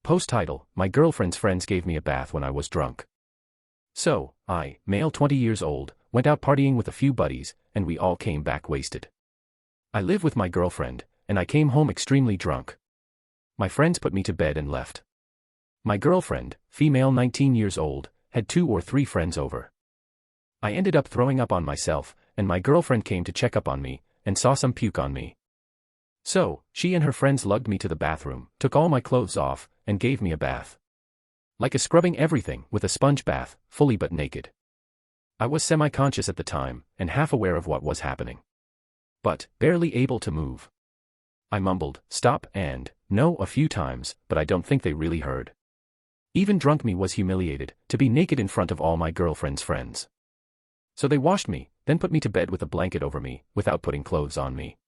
Post title: My girlfriend's friends gave me a bath when I was drunk. So, I, male 20 years old, went out partying with a few buddies, and we all came back wasted. I live with my girlfriend, and I came home extremely drunk. My friends put me to bed and left. My girlfriend, female 19 years old, had 2 or 3 friends over. I ended up throwing up on myself, and my girlfriend came to check up on me, and saw some puke on me. So, she and her friends lugged me to the bathroom, took all my clothes off, and gave me a bath. Like a scrubbing everything with a sponge bath, fully but naked. I was semi-conscious at the time, and half aware of what was happening. But, barely able to move. I mumbled, "Stop," and, "No," a few times, but I don't think they really heard. Even drunk me was humiliated, to be naked in front of all my girlfriend's friends. So they washed me, then put me to bed with a blanket over me, without putting clothes on me.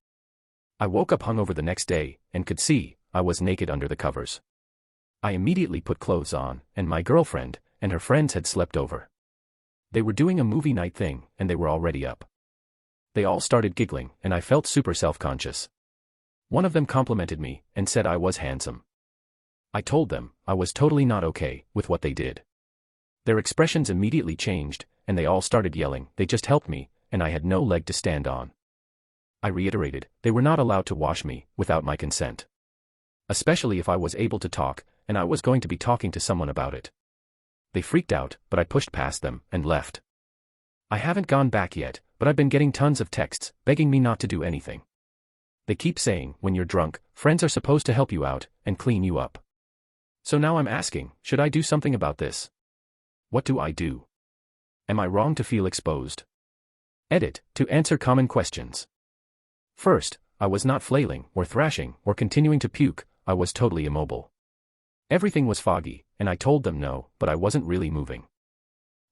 I woke up hungover the next day, and could see, I was naked under the covers. I immediately put clothes on, and my girlfriend, and her friends had slept over. They were doing a movie night thing, and they were already up. They all started giggling, and I felt super self-conscious. One of them complimented me, and said I was handsome. I told them, I was totally not okay with what they did. Their expressions immediately changed, and they all started yelling, they just helped me, and I had no leg to stand on. I reiterated, they were not allowed to wash me, without my consent. Especially if I was able to talk, and I was going to be talking to someone about it. They freaked out, but I pushed past them, and left. I haven't gone back yet, but I've been getting tons of texts, begging me not to do anything. They keep saying, when you're drunk, friends are supposed to help you out, and clean you up. So now I'm asking, should I do something about this? What do I do? Am I wrong to feel exposed? Edit, to answer common questions. First, I was not flailing, or thrashing, or continuing to puke, I was totally immobile. Everything was foggy, and I told them no, but I wasn't really moving.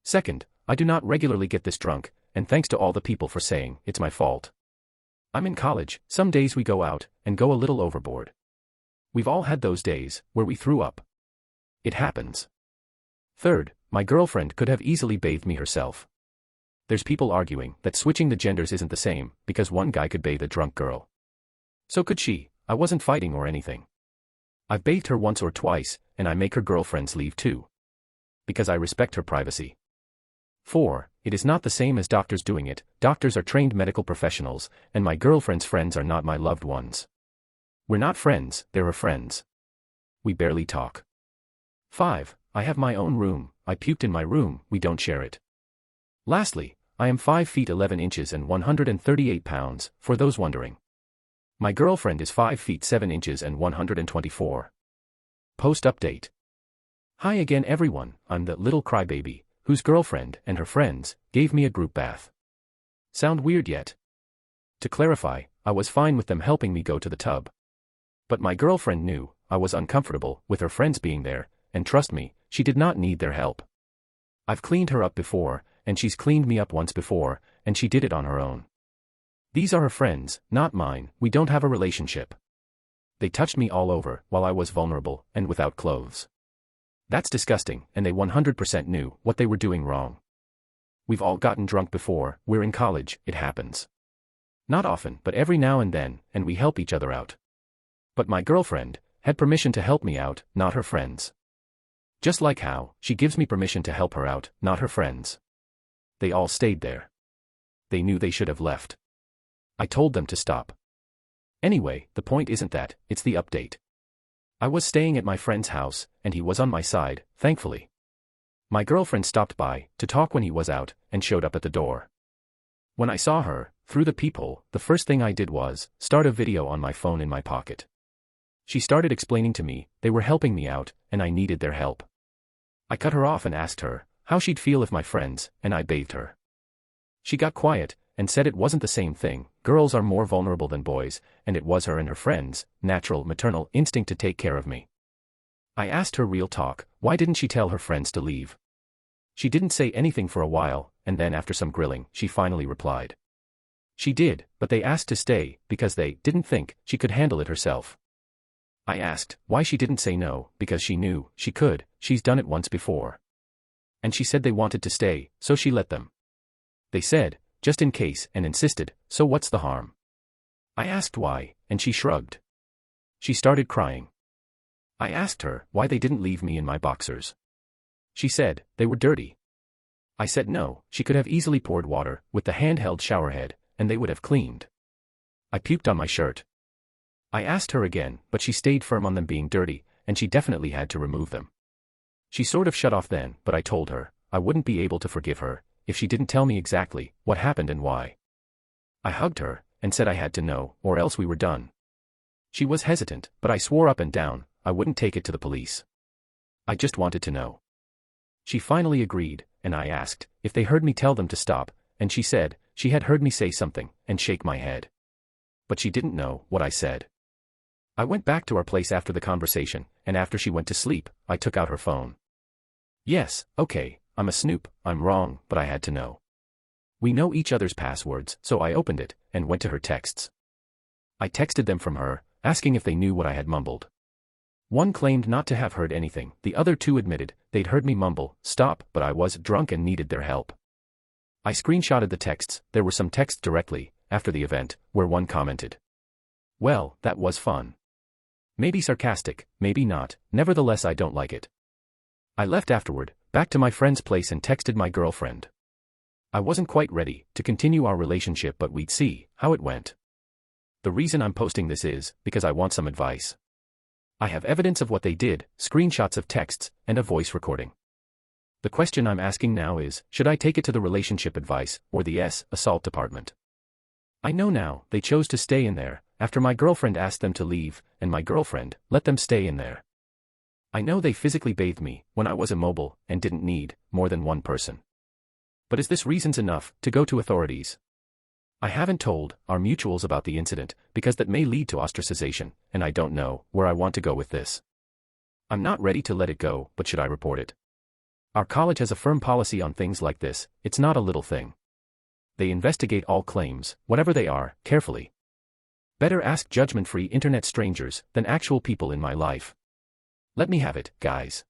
Second, I do not regularly get this drunk, and thanks to all the people for saying, it's my fault. I'm in college, some days we go out, and go a little overboard. We've all had those days, where we threw up. It happens. Third, my girlfriend could have easily bathed me herself. There's people arguing that switching the genders isn't the same, because one guy could bathe a drunk girl. So could she. I wasn't fighting or anything. I've bathed her once or twice, and I make her girlfriends leave too. Because I respect her privacy. 4. It is not the same as doctors doing it. Doctors are trained medical professionals, and my girlfriend's friends are not my loved ones. We're not friends, they're her friends. We barely talk. 5. I have my own room, I puked in my room, we don't share it. Lastly, I am 5 feet 11 inches and 138 pounds, for those wondering. My girlfriend is 5 feet 7 inches and 124. Post update. Hi again everyone, I'm the little crybaby, whose girlfriend and her friends gave me a group bath. Sound weird yet? To clarify, I was fine with them helping me go to the tub. But my girlfriend knew I was uncomfortable with her friends being there, and trust me, she did not need their help. I've cleaned her up before, and she's cleaned me up once before, and she did it on her own. These are her friends, not mine, we don't have a relationship. They touched me all over while I was vulnerable and without clothes. That's disgusting, and they 100% knew what they were doing wrong. We've all gotten drunk before, we're in college, it happens. Not often, but every now and then, and we help each other out. But my girlfriend had permission to help me out, not her friends. Just like how she gives me permission to help her out, not her friends. They all stayed there. They knew they should have left. I told them to stop. Anyway, the point isn't that, it's the update. I was staying at my friend's house, and he was on my side, thankfully. My girlfriend stopped by to talk when he was out, and showed up at the door. When I saw her, through the peephole, the first thing I did was start a video on my phone in my pocket. She started explaining to me they were helping me out, and I needed their help. I cut her off and asked her how she'd feel if my friends and I bathed her. She got quiet and said it wasn't the same thing, girls are more vulnerable than boys, and it was her and her friends' natural maternal instinct to take care of me. I asked her real talk, why didn't she tell her friends to leave? She didn't say anything for a while, and then after some grilling, she finally replied. She did, but they asked to stay because they didn't think she could handle it herself. I asked why she didn't say no, because she knew she could, she's done it once before. And she said they wanted to stay, so she let them. They said, just in case, and insisted, so what's the harm? I asked why, and she shrugged. She started crying. I asked her why they didn't leave me in my boxers. She said they were dirty. I said no, she could have easily poured water with the handheld showerhead, and they would have cleaned. I puked on my shirt. I asked her again, but she stayed firm on them being dirty, and she definitely had to remove them. She sort of shut off then, but I told her I wouldn't be able to forgive her if she didn't tell me exactly what happened and why. I hugged her and said I had to know, or else we were done. She was hesitant, but I swore up and down I wouldn't take it to the police. I just wanted to know. She finally agreed, and I asked if they heard me tell them to stop, and she said she had heard me say something and shake my head. But she didn't know what I said. I went back to our place after the conversation, and after she went to sleep, I took out her phone. Yes, okay, I'm a snoop, I'm wrong, but I had to know. We know each other's passwords, so I opened it and went to her texts. I texted them from her, asking if they knew what I had mumbled. One claimed not to have heard anything, the other two admitted they'd heard me mumble, stop, but I was drunk and needed their help. I screenshotted the texts. There were some texts directly after the event, where one commented, "Well, that was fun." Maybe sarcastic, maybe not, nevertheless I don't like it. I left afterward, back to my friend's place and texted my girlfriend. I wasn't quite ready to continue our relationship, but we'd see how it went. The reason I'm posting this is because I want some advice. I have evidence of what they did, screenshots of texts, and a voice recording. The question I'm asking now is, should I take it to the relationship advice or the assault department? I know now they chose to stay in there after my girlfriend asked them to leave, and my girlfriend let them stay in there. I know they physically bathed me when I was immobile and didn't need more than one person. But is this reasons enough to go to authorities? I haven't told our mutuals about the incident because that may lead to ostracization, and I don't know where I want to go with this. I'm not ready to let it go, but should I report it? Our college has a firm policy on things like this. It's not a little thing. They investigate all claims, whatever they are, carefully. Better ask judgment-free internet strangers than actual people in my life. Let me have it, guys.